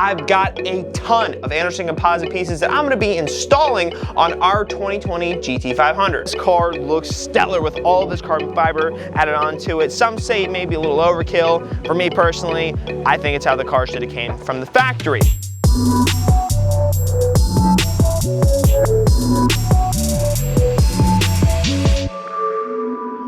I've got a ton of Anderson Composite pieces that I'm going to be installing on our 2020 GT500. This car looks stellar with all of this carbon fiber added onto it. Some say it may be a little overkill. For me personally, I think it's how the car should have came from the factory.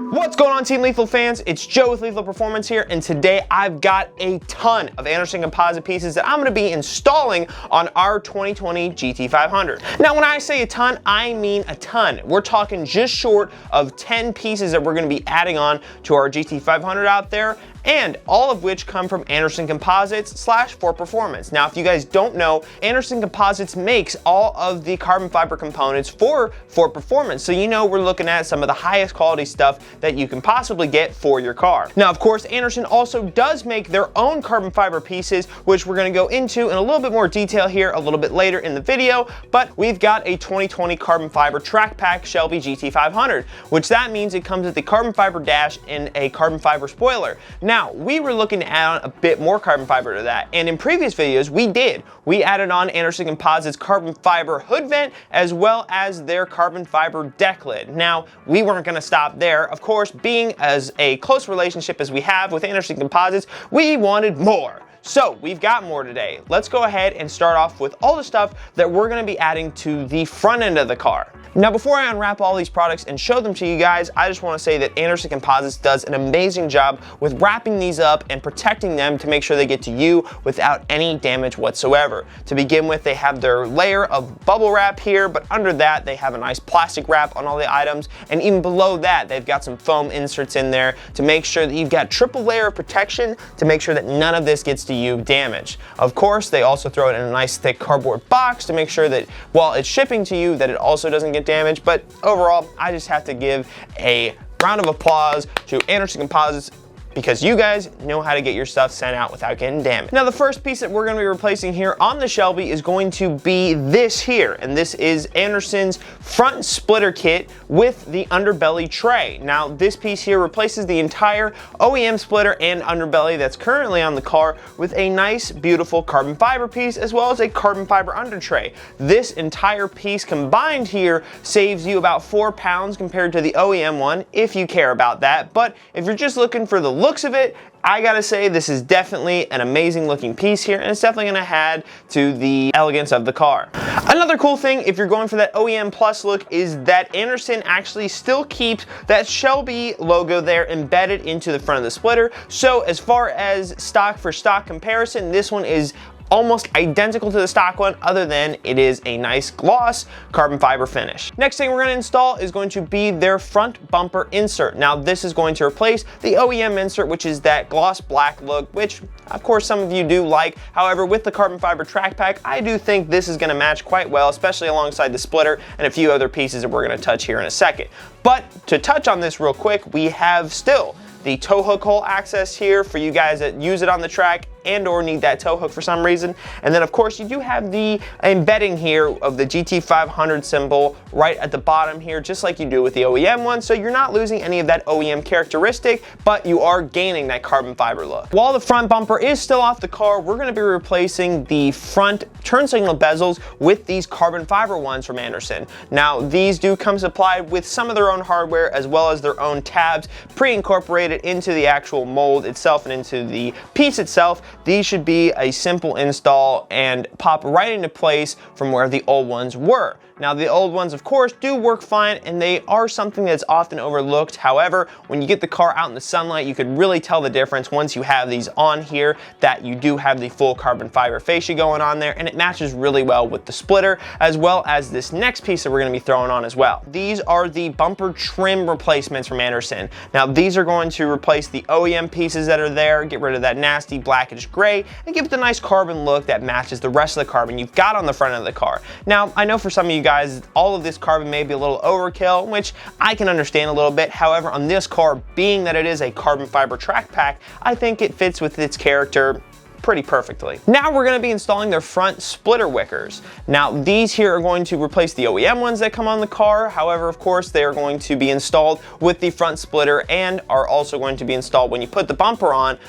What's going on, Team Lethal fans? It's Joe with Lethal Performance here, and today I've got a ton of Anderson Composite pieces that I'm going to be installing on our 2020 GT500. Now, when I say a ton, I mean a ton. We're talking just short of 10 pieces that we're going to be adding on to our GT500 out there, and all of which come from Anderson Composites / For Performance. Now, if you guys don't know, Anderson Composites makes all of the carbon fiber components for Performance, so you know we're looking at some of the highest quality stuff that you can possibly get for your car. Now, of course, Anderson also does make their own carbon fiber pieces, which we're going to go into in a little bit more detail here a little bit later in the video, but we've got a 2020 carbon fiber track pack Shelby GT500, which that means it comes with the carbon fiber dash and a carbon fiber spoiler. Now, we were looking to add on a bit more carbon fiber to that, and in previous videos we added on Anderson Composites carbon fiber hood vent as well as their carbon fiber deck lid. Now, we weren't going to stop there. Of course, being as a close relationship as we have with Anderson Composites, we wanted more. So we've got more today. Let's go ahead and start off with all the stuff that we're going to be adding to the front end of the car. Now, before I unwrap all these products and show them to you guys, I just want to say that Anderson Composites does an amazing job with wrapping these up and protecting them to make sure they get to you without any damage whatsoever. To begin with, they have their layer of bubble wrap here, but under that, they have a nice plastic wrap on all the items, and even below that, they've got some foam inserts in there to make sure that you've got triple layer of protection to make sure that none of this gets to you damaged. Of course, they also throw it in a nice thick cardboard box to make sure that while it's shipping to you, that it also doesn't get damaged. But overall, I just have to give a round of applause to Anderson Composites, because you guys know how to get your stuff sent out without getting damaged. Now, the first piece that we're going to be replacing here on the Shelby is going to be this here, and this is Anderson's front splitter kit with the underbelly tray. Now, this piece here replaces the entire OEM splitter and underbelly that's currently on the car with a nice, beautiful carbon fiber piece as well as a carbon fiber under tray. This entire piece combined here saves you about 4 pounds compared to the OEM one, if you care about that. But if you're just looking for the looks of it, I gotta say this is definitely an amazing looking piece here, and it's definitely gonna add to the elegance of the car. Another cool thing, if you're going for that OEM Plus look, is that Anderson actually still keeps that Shelby logo there embedded into the front of the splitter. So as far as stock for stock comparison, this one is almost identical to the stock one, other than it is a nice gloss carbon fiber finish. Next thing we're going to install is going to be their front bumper insert. Now, this is going to replace the OEM insert, which is that gloss black look, which of course some of you do like. However, with the carbon fiber track pack, I do think this is going to match quite well, especially alongside the splitter and a few other pieces that we're going to touch here in a second. But to touch on this real quick, we have still the tow hook hole access here for you guys that use it on the track and or need that tow hook for some reason. And then of course you do have the embedding here of the GT500 symbol right at the bottom here, just like you do with the OEM one, so you're not losing any of that OEM characteristic, but you are gaining that carbon fiber look. While the front bumper is still off the car, we're going to be replacing the front turn signal bezels with these carbon fiber ones from Anderson. Now, these do come supplied with some of their own hardware as well as their own tabs pre-incorporated into the actual mold itself and into the piece itself. These should be a simple install and pop right into place from where the old ones were. Now, the old ones, of course, do work fine, and they are something that's often overlooked. However, when you get the car out in the sunlight, you could really tell the difference once you have these on here, that you do have the full carbon fiber fascia going on there, and it matches really well with the splitter, as well as this next piece that we're going to be throwing on as well. These are the bumper trim replacements from Anderson. Now, these are going to replace the OEM pieces that are there, get rid of that nasty blackish gray, and give it the nice carbon look that matches the rest of the carbon you've got on the front of the car. Now, I know for some of you guys, all of this carbon may be a little overkill, which I can understand a little bit. However, on this car, being that it is a carbon fiber track pack, I think it fits with its character pretty perfectly. Now we're going to be installing their front splitter wickers. Now these here are going to replace the OEM ones that come on the car. However, of course, they are going to be installed with the front splitter and are also going to be installed when you put the bumper on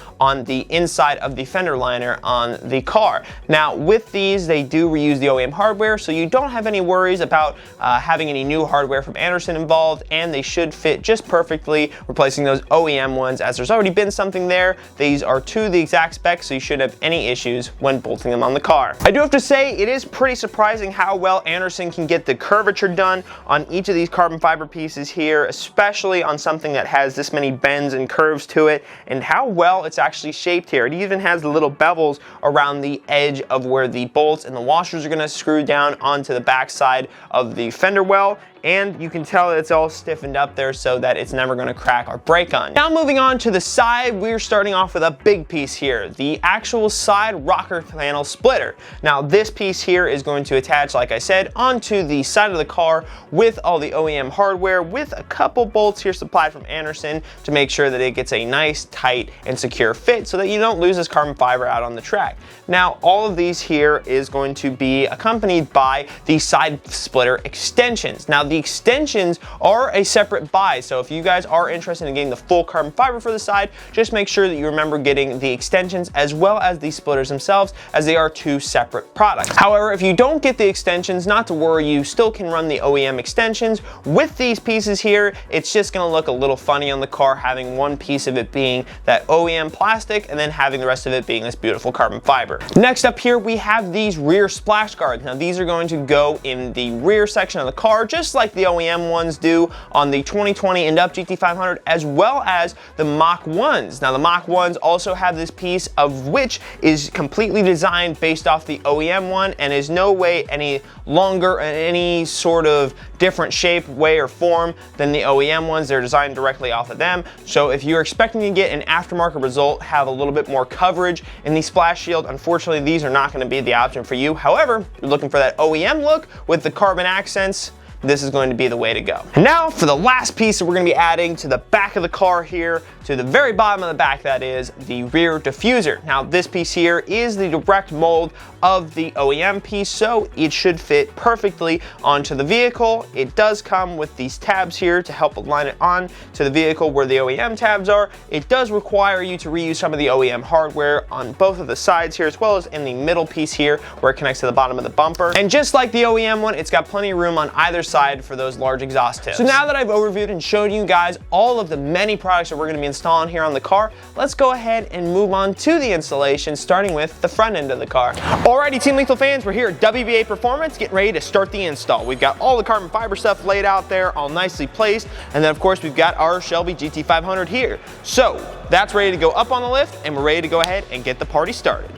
the inside of the fender liner on the car. Now with these, they do reuse the OEM hardware, so you don't have any worries about having any new hardware from Anderson involved, and they should fit just perfectly, replacing those OEM ones, as there's already been something there. These are to the exact specs, so you shouldn't have any issues when bolting them on the car. I do have to say, it is pretty surprising how well Anderson can get the curvature done on each of these carbon fiber pieces here, especially on something that has this many bends and curves to it, and how well it's actually shaped here. It even has the little bevels around the edge of where the bolts and the washers are going to screw down onto the back side of the fender well, and you can tell that it's all stiffened up there so that it's never going to crack or break on you. Now moving on to the side, we're starting off with a big piece here, the actual side rocker panel splitter. Now this piece here is going to attach, like I said, onto the side of the car with all the OEM hardware, with a couple bolts here supplied from Anderson to make sure that it gets a nice, tight, and secure fit so that you don't lose this carbon fiber out on the track. Now all of these here is going to be accompanied by the side splitter extensions. Now the extensions are a separate buy, so if you guys are interested in getting the full carbon fiber for the side, just make sure that you remember getting the extensions as well as the splitters themselves, as they are two separate products. However, if you don't get the extensions, not to worry, you still can run the OEM extensions. With these pieces here, it's just going to look a little funny on the car, having one piece of it being that OEM plastic and then having the rest of it being this beautiful carbon fiber. Next up here, we have these rear splash guards. Now these are going to go in the rear section of the car, just like the OEM ones do on the 2020 and up GT500, as well as the Mach 1s. Now the Mach 1s also have this piece, of which is completely designed based off the OEM one and is no way any longer in any sort of different shape, way, or form than the OEM ones. They're designed directly off of them. So if you're expecting to get an aftermarket result, have a little bit more coverage in the splash shield, unfortunately these are not going to be the option for you. However, you're looking for that OEM look with the carbon accents, this is going to be the way to go. And now for the last piece that we're going to be adding to the back of the car here, to the very bottom of the back, that is the rear diffuser. Now this piece here is the direct mold of the OEM piece, so it should fit perfectly onto the vehicle. It does come with these tabs here to help align it on to the vehicle where the OEM tabs are. It does require you to reuse some of the OEM hardware on both of the sides here, as well as in the middle piece here where it connects to the bottom of the bumper. And just like the OEM one, it's got plenty of room on either side for those large exhaust tips. So now that I've overviewed and shown you guys all of the many products that we're going to be installing here on the car, let's go ahead and move on to the installation, starting with the front end of the car. Alrighty, Team Lethal fans, we're here at WBA Performance, getting ready to start the install. We've got all the carbon fiber stuff laid out there, all nicely placed, and then of course we've got our Shelby GT500 here. So that's ready to go up on the lift, and we're ready to go ahead and get the party started.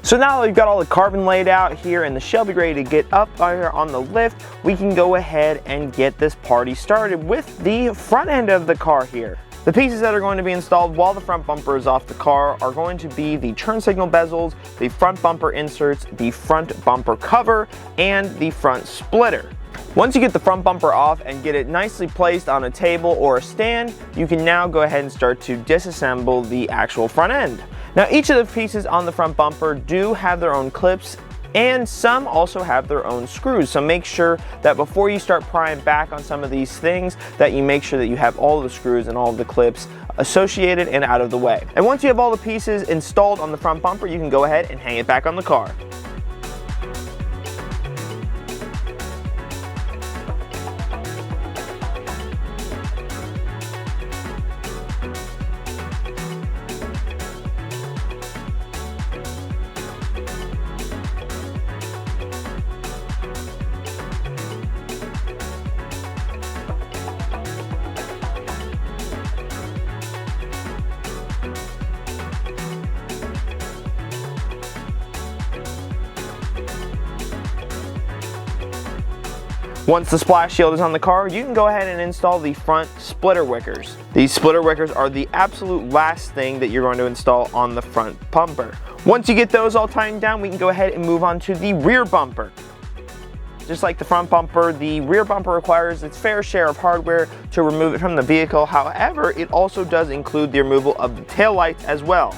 So now that we've got all the carbon laid out here and the Shelby ready to get up here on the lift, we can go ahead and get this party started with the front end of the car here. The pieces that are going to be installed while the front bumper is off the car are going to be the turn signal bezels, the front bumper inserts, the front bumper cover, and the front splitter. Once you get the front bumper off and get it nicely placed on a table or a stand, you can now go ahead and start to disassemble the actual front end. Now each of the pieces on the front bumper do have their own clips, and some also have their own screws, so make sure that before you start prying back on some of these things, that you make sure that you have all the screws and all of the clips associated and out of the way. And once you have all the pieces installed on the front bumper, you can go ahead and hang it back on the car. Once the splash shield is on the car, you can go ahead and install the front splitter wickers. These splitter wickers are the absolute last thing that you're going to install on the front bumper. Once you get those all tightened down, we can go ahead and move on to the rear bumper. Just like the front bumper, the rear bumper requires its fair share of hardware to remove it from the vehicle. However, it also does include the removal of the tail lights as well.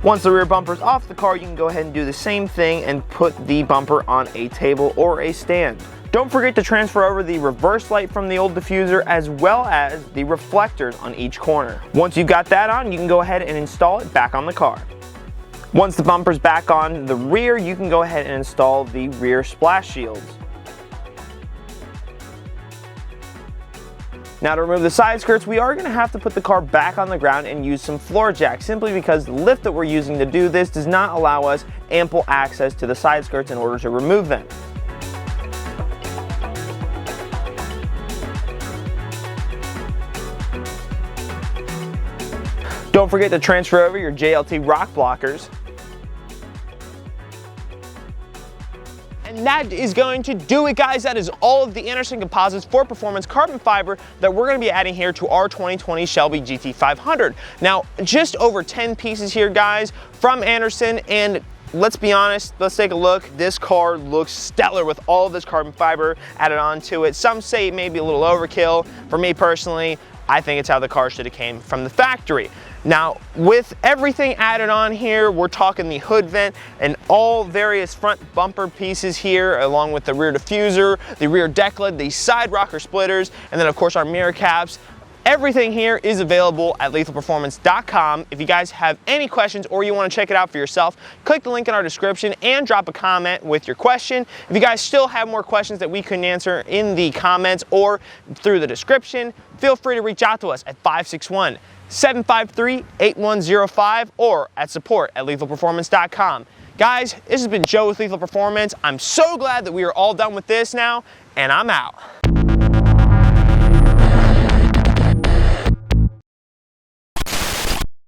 Once the rear bumper is off the car, you can go ahead and do the same thing and put the bumper on a table or a stand. Don't forget to transfer over the reverse light from the old diffuser as well as the reflectors on each corner. Once you've got that on, you can go ahead and install it back on the car. Once the bumper's back on the rear, you can go ahead and install the rear splash shields. Now to remove the side skirts, we are going to have to put the car back on the ground and use some floor jacks, simply because the lift that we're using to do this does not allow us ample access to the side skirts in order to remove them. Don't forget to transfer over your JLT rock blockers. And that is going to do it, guys. That is all of the Anderson Composites for Performance carbon fiber that we're going to be adding here to our 2020 Shelby GT500. Now, just over 10 pieces here, guys, from Anderson, and let's be honest, let's take a look. This car looks stellar with all of this carbon fiber added onto it. Some say it may be a little overkill. For me personally, I think it's how the car should have came from the factory. Now, with everything added on here, we're talking the hood vent and all various front bumper pieces here, along with the rear diffuser, the rear deck lid, the side rocker splitters, and then of course our mirror caps. Everything here is available at lethalperformance.com. If you guys have any questions or you want to check it out for yourself, click the link in our description and drop a comment with your question. If you guys still have more questions that we couldn't answer in the comments or through the description, feel free to reach out to us at 561-753-8105 or at support@lethalperformance.com. Guys, this has been Joe with Lethal Performance. I'm so glad that we are all done with this now, and I'm out.